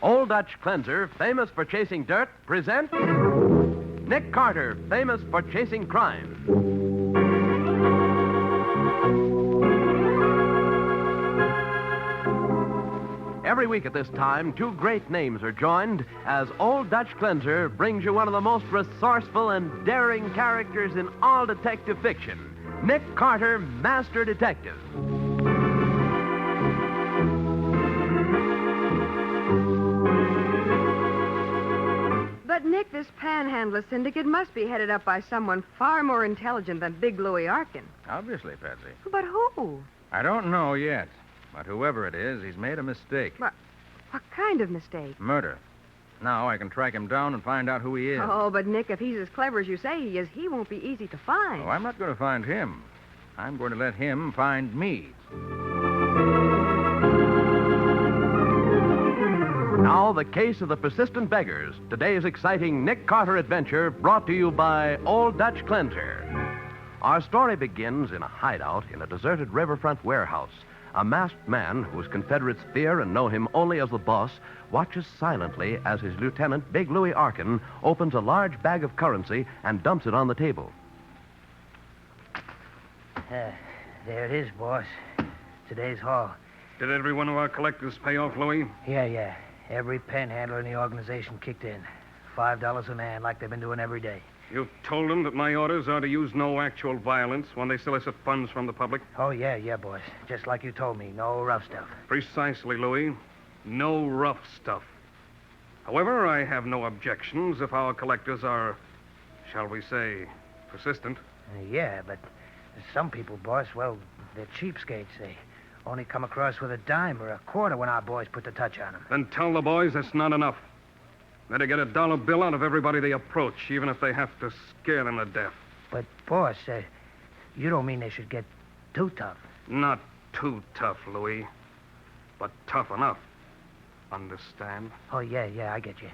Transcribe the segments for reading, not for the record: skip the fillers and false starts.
Old Dutch Cleanser, famous for chasing dirt, present Nick Carter, famous for chasing crime. Every week at this time, two great names are joined as Old Dutch Cleanser brings you one of the most resourceful and daring characters in all detective fiction, Nick Carter, Master Detective. But, Nick, this panhandler syndicate must be headed up by someone far more intelligent than Big Louie Arkin. Obviously, Patsy. But who? I don't know yet. But whoever it is, he's made a mistake. What kind of mistake? Murder. Now I can track him down and find out who he is. Oh, but, Nick, if he's as clever as you say he is, he won't be easy to find. Oh, I'm not going to find him. I'm going to let him find me. Now, the case of the persistent beggars. Today's exciting Nick Carter adventure brought to you by Old Dutch Cleanser. Our story begins in a hideout in a deserted riverfront warehouse. A masked man, whose Confederates fear and know him only as the boss, watches silently as his lieutenant, Big Louie Arkin, opens a large bag of currency and dumps it on the table. There it is, boss. Today's haul. Did every one of our collectors pay off, Louie? Yeah. Every panhandler in the organization kicked in. $5 a man, like they've been doing every day. You've told them that my orders are to use no actual violence when they solicit funds from the public? Oh, yeah, boss. Just like you told me. No rough stuff. Precisely, Louie. No rough stuff. However, I have no objections if our collectors are, shall we say, persistent. Yeah, but some people, boss, well, they're cheapskates. They only come across with a dime or a quarter when our boys put the touch on them. Then tell the boys that's not enough. They're to get a $1 bill out of everybody they approach, even if they have to scare them to death. But, boss, you don't mean they should get too tough. Not too tough, Louie, but tough enough. Understand? Oh, yeah, I get you.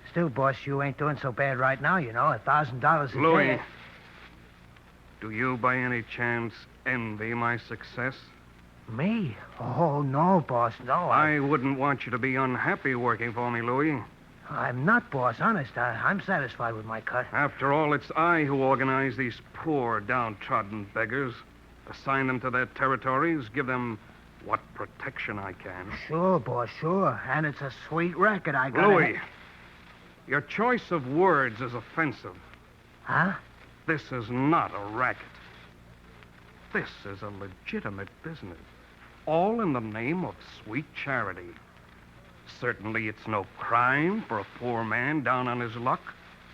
Still, boss, you ain't doing so bad right now, you know. $1,000 a Louie, day. do you by any chance envy my success? Me? Oh, no, boss, no. I wouldn't want you to be unhappy working for me, Louie. I'm not, boss, honest. I'm satisfied with my cut. After all, it's I who organize these poor, downtrodden beggars. Assign them to their territories, give them what protection I can. Sure, boss, sure. And it's a sweet racket I got. Louie, your choice of words is offensive. Huh? This is not a racket. This is a legitimate business. All in the name of sweet charity. Certainly it's no crime for a poor man down on his luck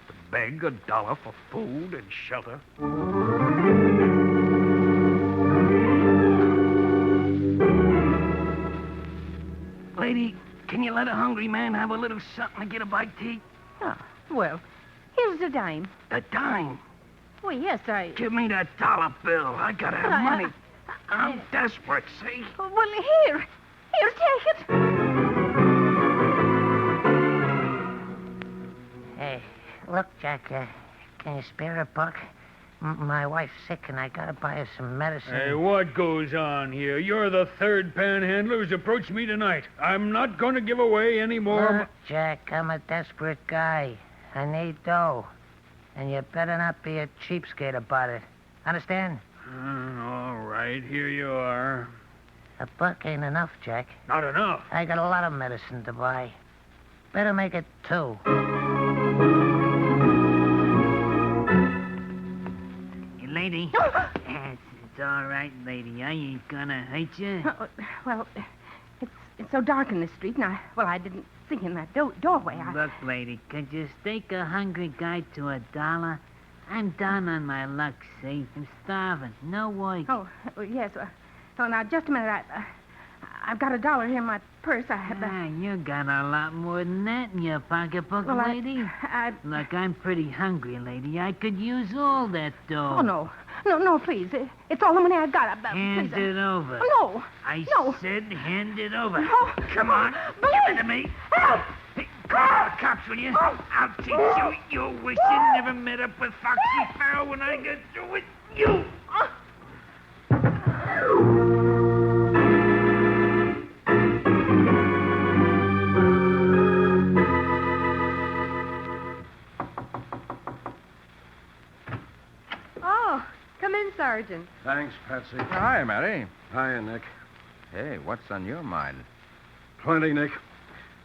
to beg $1 for food and shelter. Lady, can you let a hungry man have a little something to get a bite to eat? Oh, well, here's the dime. A dime? Well, yes, I... Give me that $1 bill. I gotta have money. I'm desperate, see? Well, here, take it. Hey, look, Jack, can you spare a buck? My wife's sick, and I gotta buy her some medicine. Hey, what goes on here? You're the third panhandler who's approached me tonight. I'm not going to give away any more... Look, Jack, I'm a desperate guy. I need dough. And you better not be a cheapskate about it. Understand? All right, here you are. A buck ain't enough, Jack. Not enough. I got a lot of medicine to buy. Better make it 2. Lady. It's all right, lady. I ain't gonna hurt you. Oh, well, it's so dark in this street, and I didn't think in that doorway. Look, lady, could you stake a hungry guy to $1? I'm down on my luck, see? I'm starving. No work. Oh, yes. Now, just a minute. I've got $1 here in my purse. You got a lot more than that in your pocketbook, well, lady. Look, I'm pretty hungry, lady. I could use all that dough. Oh, no, please. It's all the money I've got. Hand please, it over. No. I No. said hand it over. No. Come on. Please. Give it to me. Help. Hey, call the cops, will you? I'll teach you. You wish you never met up with Foxy Farrell when I get through with you. Sergeant. Thanks, Patsy. Hi, Matty. Hiya, Nick. Hey, what's on your mind? Plenty, Nick.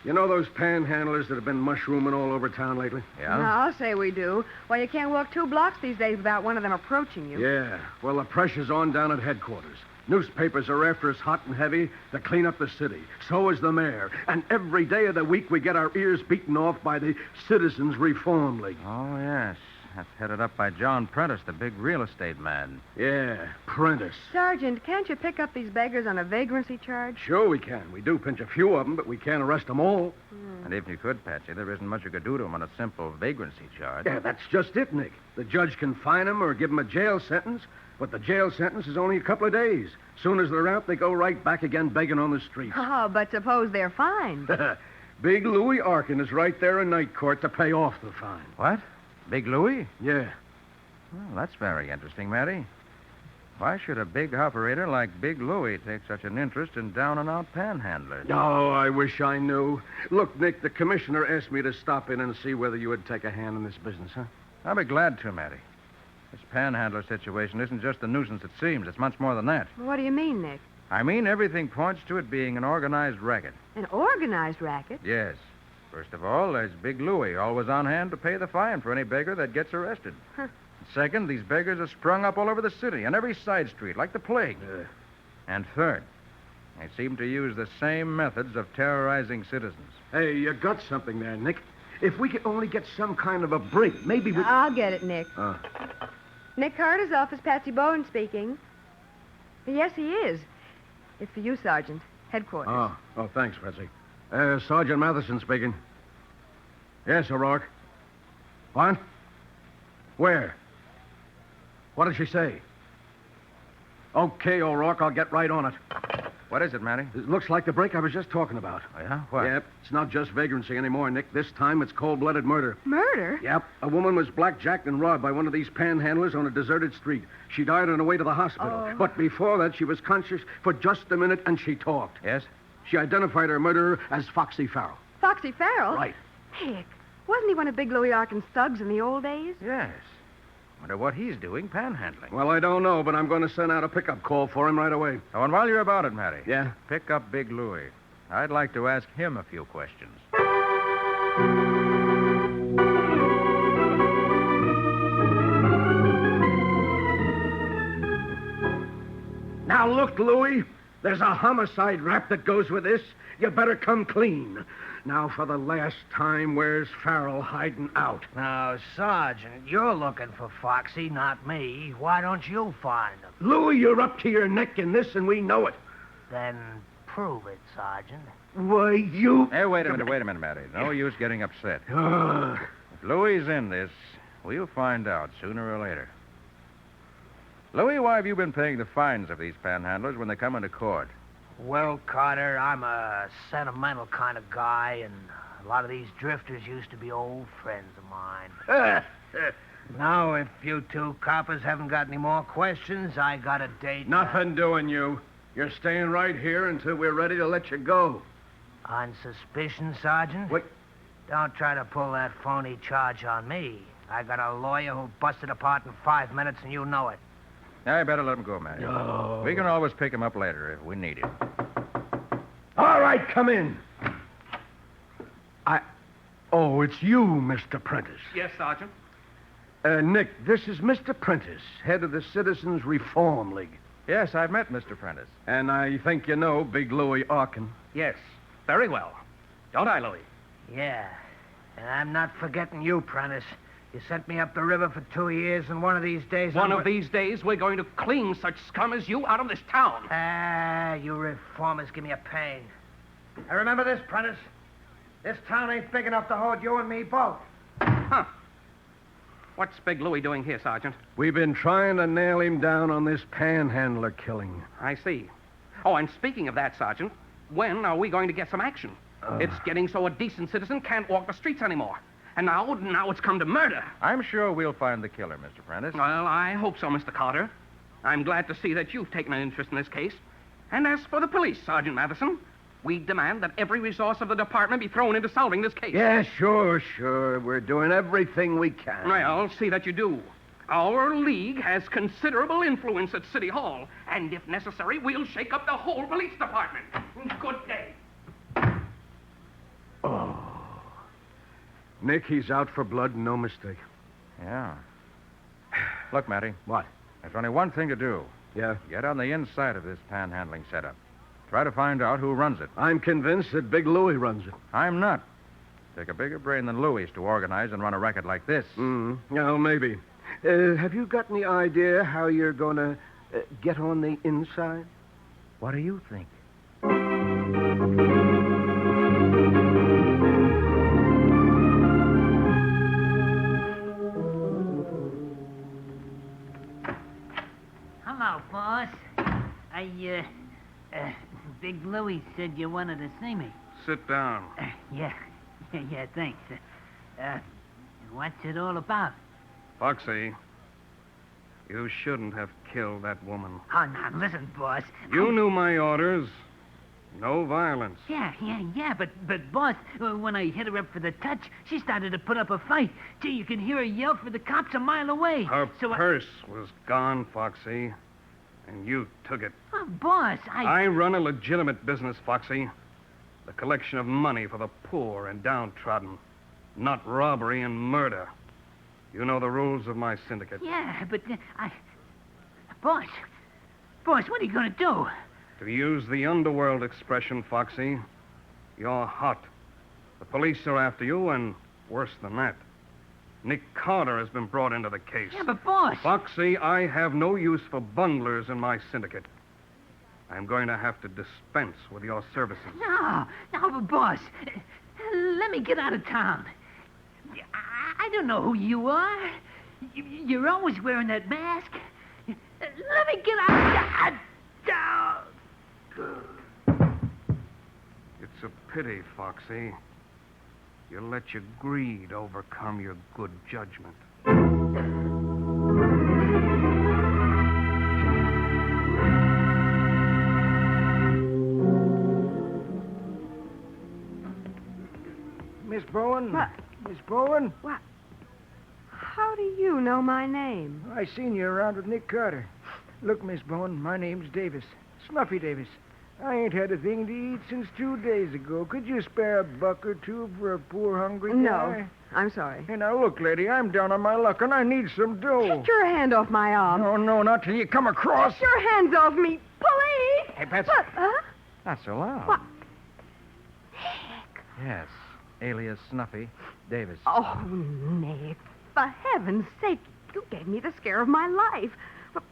You know those panhandlers that have been mushrooming all over town lately? Yeah? No, I'll say we do. Well, you can't walk 2 blocks these days without one of them approaching you. Yeah. Well, the pressure's on down at headquarters. Newspapers are after us hot and heavy to clean up the city. So is the mayor. And every day of the week we get our ears beaten off by the Citizens Reform League. Oh, yes. That's headed up by John Prentice, the big real estate man. Yeah, Prentice. Sergeant, can't you pick up these beggars on a vagrancy charge? Sure we can. We do pinch a few of them, but we can't arrest them all. And if you could, Patsy, there isn't much you could do to him on a simple vagrancy charge. Yeah, that's just it, Nick. The judge can fine them or give them a jail sentence, but the jail sentence is only a couple of days. Soon as they're out, they go right back again begging on the streets. Oh, but suppose they're fined. Big Louis Arkin is right there in night court to pay off the fine. What? Big Louie? Yeah. Well, that's very interesting, Matty. Why should a big operator like Big Louie take such an interest in down-and-out panhandlers? Oh, I wish I knew. Look, Nick, the commissioner asked me to stop in and see whether you would take a hand in this business, huh? I'll be glad to, Matty. This panhandler situation isn't just the nuisance it seems. It's much more than that. What do you mean, Nick? I mean, everything points to it being an organized racket. An organized racket? Yes. First of all, there's Big Louie, always on hand to pay the fine for any beggar that gets arrested. Huh. Second, these beggars are sprung up all over the city, on every side street, like the plague. And third, they seem to use the same methods of terrorizing citizens. Hey, you got something there, Nick. If we could only get some kind of a break, maybe we... I'll get it, Nick. Uh, Nick Carter's office, Patsy Bowen speaking. Yes, he is. It's for you, Sergeant. Headquarters. oh, thanks, Patsy. Sergeant Matheson speaking. Yes, O'Rourke. What? Where? What did she say? Okay, O'Rourke, I'll get right on it. What is it, Matty? It looks like the break I was just talking about. Oh, yeah? What? Yep, it's not just vagrancy anymore, Nick. This time it's cold-blooded murder. Murder? Yep, a woman was blackjacked and robbed by one of these panhandlers on a deserted street. She died on her way to the hospital. Oh. But before that, she was conscious for just a minute, and she talked. Yes? She identified her murderer as Foxy Farrell. Foxy Farrell? Right. Nick, wasn't he one of Big Louie Arkin's thugs in the old days? Yes. Wonder what he's doing panhandling. Well, I don't know, but I'm going to send out a pickup call for him right away. Oh, and while you're about it, Matty. Yeah? Pick up Big Louie. I'd like to ask him a few questions. Now, look, Louie. There's a homicide rap that goes with this. You better come clean. Now, for the last time, where's Farrell hiding out? Now, Sergeant, you're looking for Foxy, not me. Why don't you find him? Louie, you're up to your neck in this, and we know it. Then prove it, Sergeant. Why, you... Hey, wait a minute, Matty. No use getting upset. Ah. If Louie's in this, we'll find out sooner or later. Louie, why have you been paying the fines of these panhandlers when they come into court? Well, Carter, I'm a sentimental kind of guy, and a lot of these drifters used to be old friends of mine. Now, if you two coppers haven't got any more questions, I got a date. Nothing doing, you. You're staying right here until we're ready to let you go. On suspicion, Sergeant? Wait. Don't try to pull that phony charge on me. I got a lawyer who'll bust it apart in 5 minutes, and you know it. I better let him go, Matty. No. We can always pick him up later if we need him. All right, come in. Oh, it's you, Mr. Prentice. Yes, Sergeant. Nick, this is Mr. Prentice, head of the Citizens Reform League. Yes, I've met Mr. Prentice. And I think you know Big Louie Arkin. Yes, very well. Don't I, Louie? Yeah. And I'm not forgetting you, Prentice. You sent me up the river for 2 years, and one of these days... One of these days, we're going to clean such scum as you out of this town. You reformers give me a pain. I remember this, Prentice. This town ain't big enough to hold you and me both. Huh. What's Big Louie doing here, Sergeant? We've been trying to nail him down on this panhandler killing. I see. Oh, and speaking of that, Sergeant, when are we going to get some action? It's getting so a decent citizen can't walk the streets anymore. And now it's come to murder. I'm sure we'll find the killer, Mr. Prentice. Well, I hope so, Mr. Carter. I'm glad to see that you've taken an interest in this case. And as for the police, Sergeant Matheson, we demand that every resource of the department be thrown into solving this case. Yeah, sure. We're doing everything we can. Well, see that you do. Our league has considerable influence at City Hall, and if necessary, we'll shake up the whole police department. Good day. Oh. Nick, he's out for blood, no mistake. Yeah. Look, Matty. What? There's only one thing to do. Yeah? Get on the inside of this panhandling setup. Try to find out who runs it. I'm convinced that Big Louie runs it. I'm not. Take a bigger brain than Louie's to organize and run a racket like this. Well, maybe. Have you got any idea how you're going to get on the inside? What do you think? Hello, boss. Big Louie said you wanted to see me. Sit down. Yeah, thanks. What's it all about? Foxy, you shouldn't have killed that woman. Oh, now, listen, boss. You knew my orders. No violence. Yeah, but boss, when I hit her up for the touch, she started to put up a fight. Gee, you could hear her yell for the cops a mile away. Her So purse was gone, Foxy, and you took it. Oh, boss, I run a legitimate business, Foxy. The collection of money for the poor and downtrodden, not robbery and murder. You know the rules of my syndicate. Yeah, but Boss, what are you going to do? To use the underworld expression, Foxy, you're hot. The police are after you, and worse than that, Nick Carter has been brought into the case. Yeah, but boss... Foxy, I have no use for bunglers in my syndicate. I'm going to have to dispense with your services. No, but boss, let me get out of town. I don't know who you are. You're always wearing that mask. Let me get out of... It's a pity, Foxy. You let your greed overcome your good judgment. Miss Bowen? What? Miss Bowen? What? How do you know my name? I seen you around with Nick Carter. Look, Miss Bowen, my name's Davis. Snuffy Davis. I ain't had a thing to eat since 2 days ago. Could you spare a buck or two for a poor, hungry guy? No, I'm sorry. Hey, now, look, lady, I'm down on my luck, and I need some dough. Get your hand off my arm. No, not till you come across. Get your hands off me. Police! Hey, Patsy. What? Huh? Not so loud. What? Yes, alias Snuffy Davis. Oh, Nick, for heaven's sake, you gave me the scare of my life. But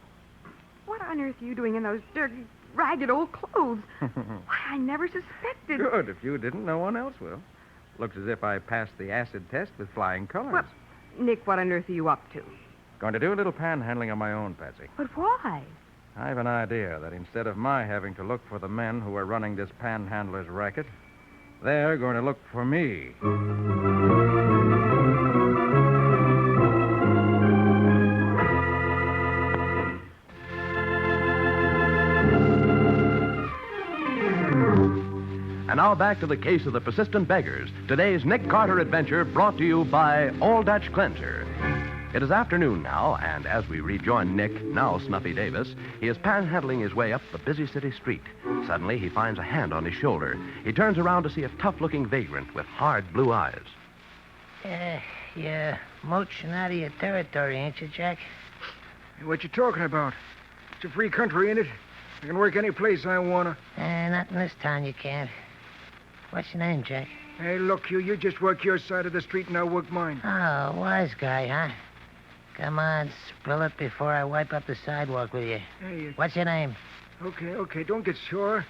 what on earth are you doing in those dirty, ragged old clothes? Why, I never suspected. Good. If you didn't, no one else will. Looks as if I passed the acid test with flying colors. Well, Nick, what on earth are you up to? Going to do a little panhandling of my own, Patsy. But why? I have an idea that instead of my having to look for the men who are running this panhandler's racket, they're going to look for me. And now back to the case of the persistent beggars. Today's Nick Carter adventure brought to you by Old Dutch Cleanser. It is afternoon now, and as we rejoin Nick, now Snuffy Davis, he is panhandling his way up the busy city street. Suddenly, he finds a hand on his shoulder. He turns around to see a tough-looking vagrant with hard blue eyes. You're mooching out of your territory, ain't you, Jack? What you talking about? It's a free country, ain't it? I can work any place I wanna. Not in this town, you can't. What's your name, Jack? Hey, look, you just work your side of the street and I'll work mine. Oh, wise guy, huh? Come on, spill it before I wipe up the sidewalk with you. Hey, What's your name? Okay, don't get sore.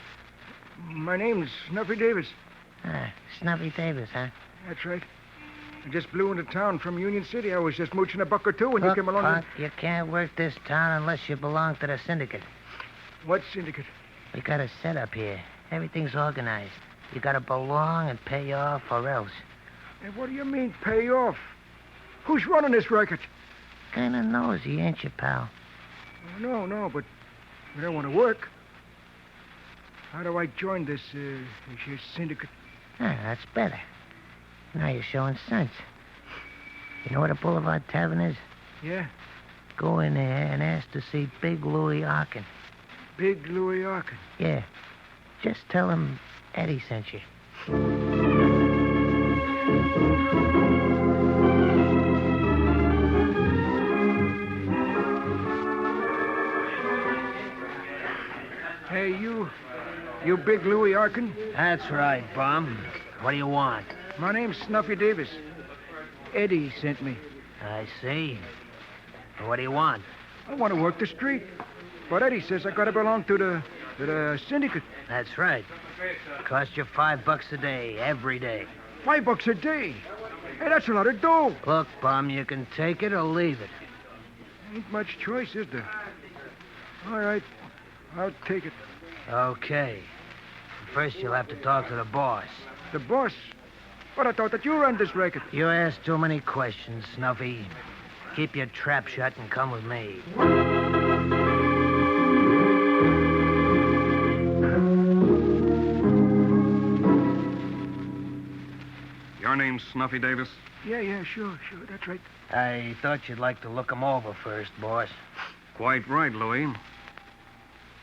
My name's Snuffy Davis. Snuffy Davis, huh? That's right. I just blew into town from Union City. I was just mooching a buck or two when you Look, came along. punk, you can't work this town unless you belong to the syndicate. What syndicate? We got a setup here. Everything's organized. You gotta belong and pay off or else. Hey, what do you mean, pay off? Who's running this racket? Kinda nosy, ain't you, pal? No, but I don't want to work. How do I join this here syndicate? That's better. Now you're showing sense. You know what a Boulevard Tavern is? Yeah? Go in there and ask to see Big Louie Arkin. Big Louie Arkin. Yeah. Just tell him Eddie sent you. Hey, you Big Louie Arkin? That's right, Bum. What do you want? My name's Snuffy Davis. Eddie sent me. I see. Well, what do you want? I want to work the street. But Eddie says I gotta belong to the syndicate. That's right. Cost you $5 a day, every day. $5 a day? Hey, that's a lot of dough. Look, Bum, you can take it or leave it. Ain't much choice, is there? All right, I'll take it. Okay. First, you'll have to talk to the boss. The boss? But I thought that you run this racket. You ask too many questions, Snuffy. Keep your trap shut and come with me. Your name's Snuffy Davis? Yeah, sure, that's right. I thought you'd like to look 'em over first, boss. Quite right, Louie.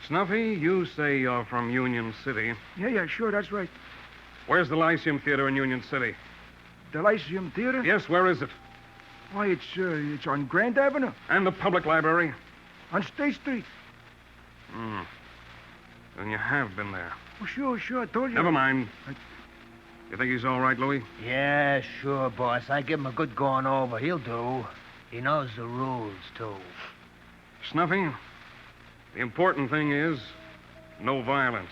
Snuffy, you say you're from Union City. Yeah, sure, that's right. Where's the Lyceum Theater in Union City? The Lyceum Theater? Yes, where is it? Why, it's on Grand Avenue. And the public library? On State Street. Then you have been there. Oh, sure, I told you. Never mind. You think he's all right, Louie? Yeah, sure, boss. I give him a good going over. He'll do. He knows the rules, too. Snuffy, the important thing is no violence.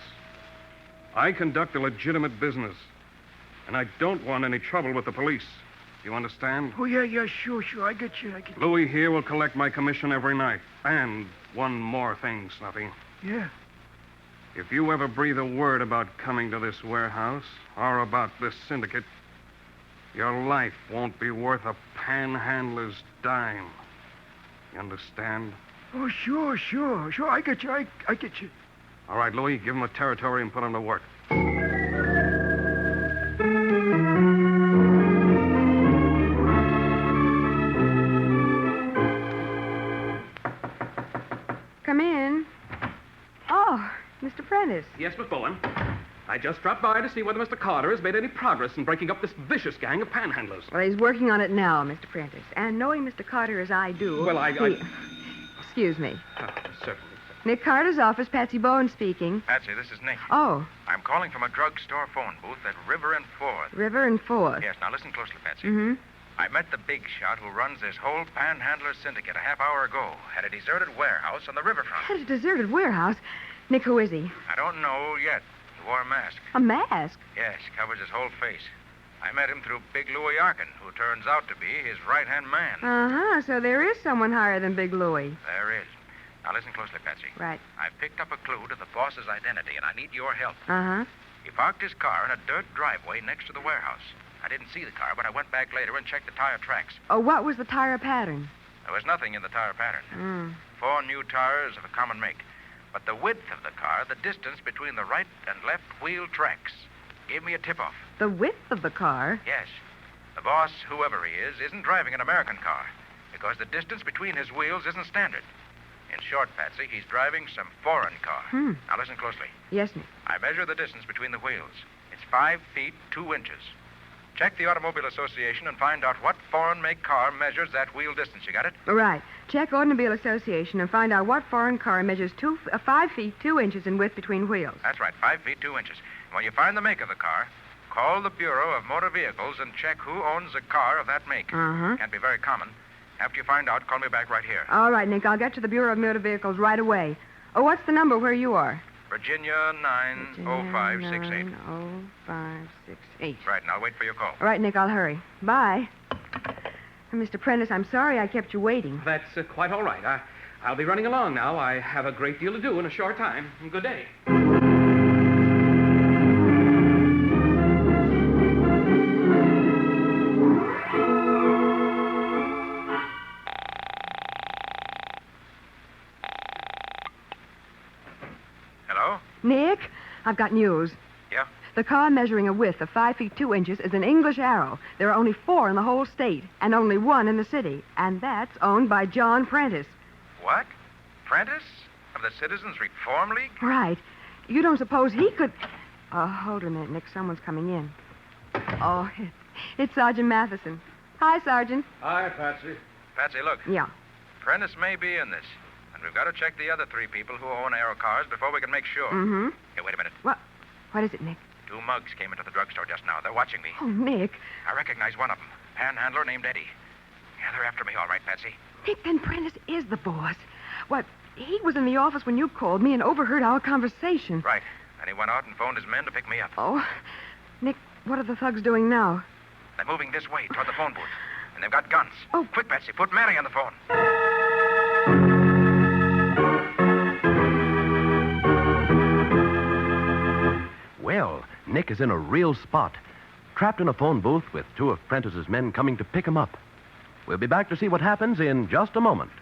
I conduct a legitimate business, and I don't want any trouble with the police. You understand? Oh, yeah, sure. I get you. Louie here will collect my commission every night. And one more thing, Snuffy. Yeah. If you ever breathe a word about coming to this warehouse or about this syndicate, your life won't be worth a panhandler's dime. You understand? Oh, sure. I get you. I get you. All right, Louie, give him a territory and put him to work. Come in. Oh, Mr. Prentice. Yes, Miss Bowen. I just dropped by to see whether Mr. Carter has made any progress in breaking up this vicious gang of panhandlers. Well, he's working on it now, Mr. Prentice. And knowing Mr. Carter as I do... Well, Excuse me. Oh, certainly. Nick Carter's office, Patsy Bowen speaking. Patsy, this is Nick. Oh, I'm calling from a drugstore phone booth at River and 4th. River and 4th. Yes, now listen closely, Patsy. Mm-hmm. I met the big shot who runs this whole panhandler syndicate a half hour ago at a deserted warehouse on the riverfront. At a deserted warehouse. Nick, who is he? I don't know yet. He wore a mask. A mask? Yes, covers his whole face. I met him through Big Louie Arkin, who turns out to be his right-hand man. Uh-huh, so there is someone higher than Big Louie. There is. Now listen closely, Patsy. Right. I picked up a clue to the boss's identity, and I need your help. Uh-huh. He parked his car in a dirt driveway next to the warehouse. I didn't see the car, but I went back later and checked the tire tracks. Oh, what was the tire pattern? There was nothing in the tire pattern. 4 new tires of a common make. But the width of the car, the distance between the right and left wheel tracks, gave me a tip-off. The width of the car? Yes. The boss, whoever he is, isn't driving an American car because the distance between his wheels isn't standard. In short, Patsy, he's driving some foreign car. Now listen closely. Yes, Nick. I measure the distance between the wheels. It's 5 feet, 2 inches. Check the Automobile Association and find out what foreign make car measures that wheel distance. You got it? Right. Check Automobile Association and find out what foreign car measures 5 feet, 2 inches in width between wheels. That's right, 5 feet, 2 inches. And when you find the make of the car, call the Bureau of Motor Vehicles and check who owns a car of that make. Uh-huh. Can't be very common. After you find out, call me back right here. All right, Nick. I'll get to the Bureau of Motor Vehicles right away. Oh, what's the number where you are? Virginia 90568. 90568. Right, and I'll wait for your call. All right, Nick, I'll hurry. Bye. Mr. Prentice, I'm sorry I kept you waiting. That's quite all right. I'll be running along now. I have a great deal to do in a short time. Good day. Hello? Nick, I've got news. Yeah? The car measuring a width of 5 feet 2 inches is an English Arrow. There are only 4 in the whole state, and only 1 in the city. And that's owned by John Prentice. What? Prentice? Of the Citizens Reform League? Right. You don't suppose he could... hold a minute, Nick. Someone's coming in. Oh, it's Sergeant Matheson. Hi, Sergeant. Hi, Patsy. Patsy, look. Yeah. Prentice may be in this. And we've got to check the other 3 people who own aero cars before we can make sure. Mm-hmm. Hey, wait a minute. What is it, Nick? 2 mugs came into the drugstore just now. They're watching me. Oh, Nick. I recognize one of them. Panhandler named Eddie. Yeah, they're after me, all right, Patsy. Nick, then Prentice is the boss. What? He was in the office when you called me and overheard our conversation. Right. And he went out and phoned his men to pick me up. Oh, Nick, what are the thugs doing now? They're moving this way toward the phone booth. And they've got guns. Oh. Quick, Patsy, put Mary on the phone. Well, Nick is in a real spot. Trapped in a phone booth with 2 of Prentice's men coming to pick him up. We'll be back to see what happens in just a moment.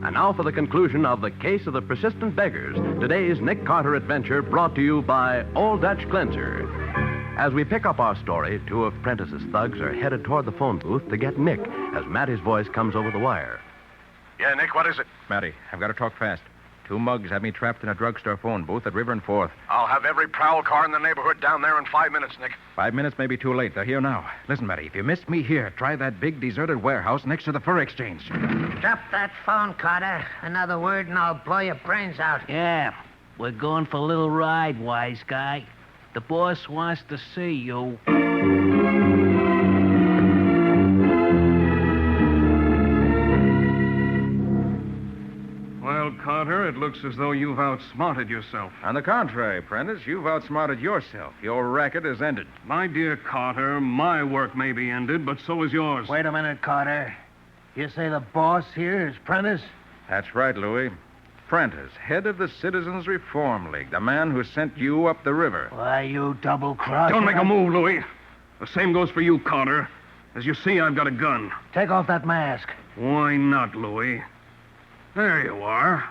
And now for the conclusion of the case of the persistent beggars. Today's Nick Carter adventure brought to you by Old Dutch Cleanser. As we pick up our story, 2 of Prentice's thugs are headed toward the phone booth to get Nick as Matty's voice comes over the wire. Yeah, Nick, what is it? Matty, I've got to talk fast. 2 mugs have me trapped in a drugstore phone booth at River and 4th. I'll have every prowl car in the neighborhood down there in 5 minutes, Nick. 5 minutes may be too late. They're here now. Listen, Matty, if you missed me here, try that big deserted warehouse next to the fur exchange. Drop that phone, Carter. Another word and I'll blow your brains out. Yeah, we're going for a little ride, wise guy. The boss wants to see you. Well, Carter, it looks as though you've outsmarted yourself. On the contrary, Prentice, you've outsmarted yourself. Your racket is ended. My dear Carter, my work may be ended, but so is yours. Wait a minute, Carter. You say the boss here is Prentice? That's right, Louis. Prentice, head of the Citizens Reform League, the man who sent you up the river. Why, you double-crosser. Don't make a move, Louis. The same goes for you, Carter. As you see, I've got a gun. Take off that mask. Why not, Louis? There you are.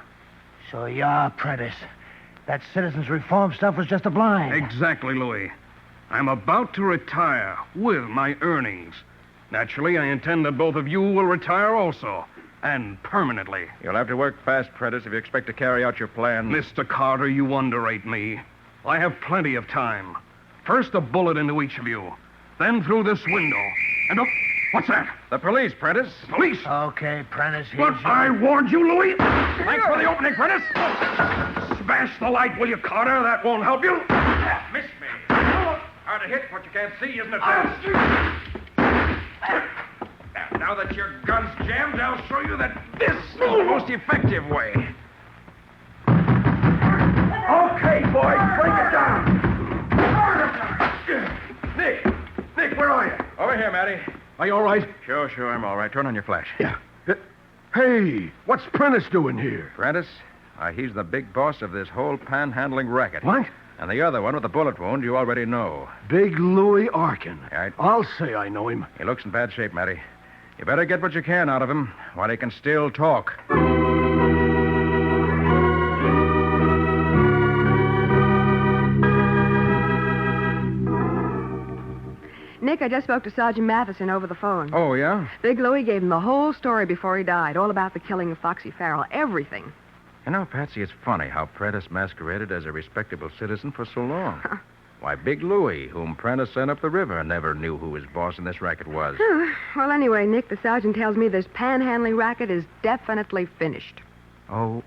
So you're Prentice. That citizens reform stuff was just a blind. Exactly, Louis. I'm about to retire with my earnings. Naturally, I intend that both of you will retire also. And permanently. You'll have to work fast, Prentice, if you expect to carry out your plan. Mr. Carter, you underrate me. I have plenty of time. First a bullet into each of you. Then through this window. And oh, what's that? The police, Prentice. Police? Okay, Prentice, But I warned you, Louis. Thanks for the opening, Prentice. Smash the light, will you, Carter? That won't help you. Miss me. Hard to hit what you can't see, isn't it? Now that your gun's jammed, I'll show you that this is the most effective way. Okay, boys, break it down. Nick, where are you? Over here, Matty. Are you all right? Sure, I'm all right. Turn on your flash. Yeah. Hey, what's Prentice doing here? Prentice, he's the big boss of this whole panhandling racket. What? And the other one with the bullet wound you already know. Big Louis Arkin. Right. I'll say I know him. He looks in bad shape, Matty. You better get what you can out of him while he can still talk. Nick, I just spoke to Sergeant Matheson over the phone. Oh, yeah? Big Louie gave him the whole story before he died, all about the killing of Foxy Farrell, everything. You know, Patsy, it's funny how Prentice masqueraded as a respectable citizen for so long. Why, Big Louie, whom Prentice sent up the river, never knew who his boss in this racket was. Well, anyway, Nick, the sergeant tells me this panhandling racket is definitely finished. Oh.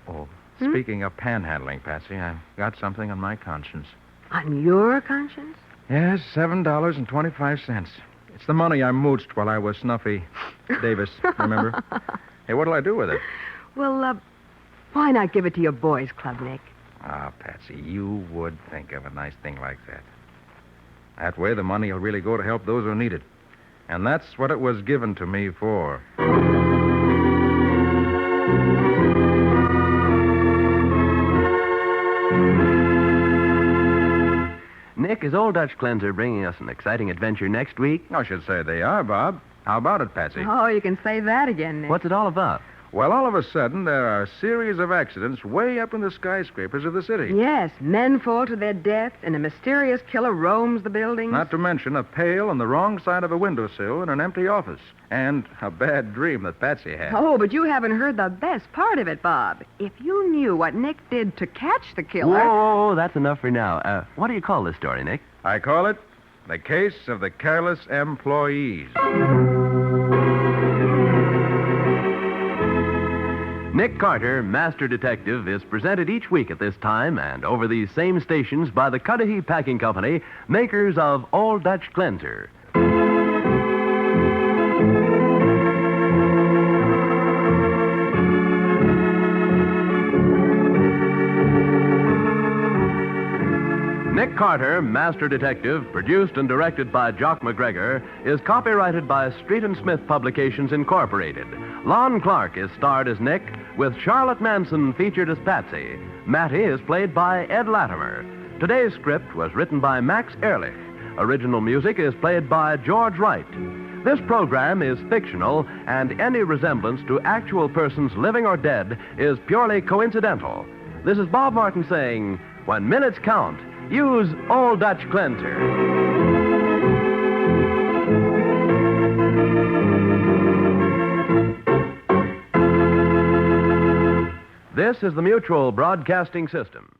Speaking of panhandling, Patsy, I've got something on my conscience. On your conscience? Yes, $7.25. It's the money I mooched while I was Snuffy Davis, remember? Hey, what'll I do with it? Well, why not give it to your boys' club, Nick? Ah, Patsy, you would think of a nice thing like that. That way, the money will really go to help those who need it. And that's what it was given to me for. Nick, is Old Dutch Cleanser bringing us an exciting adventure next week? I should say they are, Bob. How about it, Patsy? Oh, you can say that again, Nick. What's it all about? Well, all of a sudden, there are a series of accidents way up in the skyscrapers of the city. Yes, men fall to their deaths, and a mysterious killer roams the buildings. Not to mention a pail on the wrong side of a windowsill in an empty office. And a bad dream that Patsy had. Oh, but you haven't heard the best part of it, Bob. If you knew what Nick did to catch the killer... Whoa, that's enough for now. What do you call this story, Nick? I call it The Case of the Careless Employees. Nick Carter, Master Detective, is presented each week at this time and over these same stations by the Cudahy Packing Company, makers of Old Dutch Cleanser. Nick Carter, Master Detective, produced and directed by Jock McGregor, is copyrighted by Street and Smith Publications, Incorporated. Lon Clark is starred as Nick, with Charlotte Manson featured as Patsy. Mattie is played by Ed Latimer. Today's script was written by Max Ehrlich. Original music is played by George Wright. This program is fictional, and any resemblance to actual persons living or dead is purely coincidental. This is Bob Martin saying, when minutes count, use Old Dutch Cleanser. This is the Mutual Broadcasting System.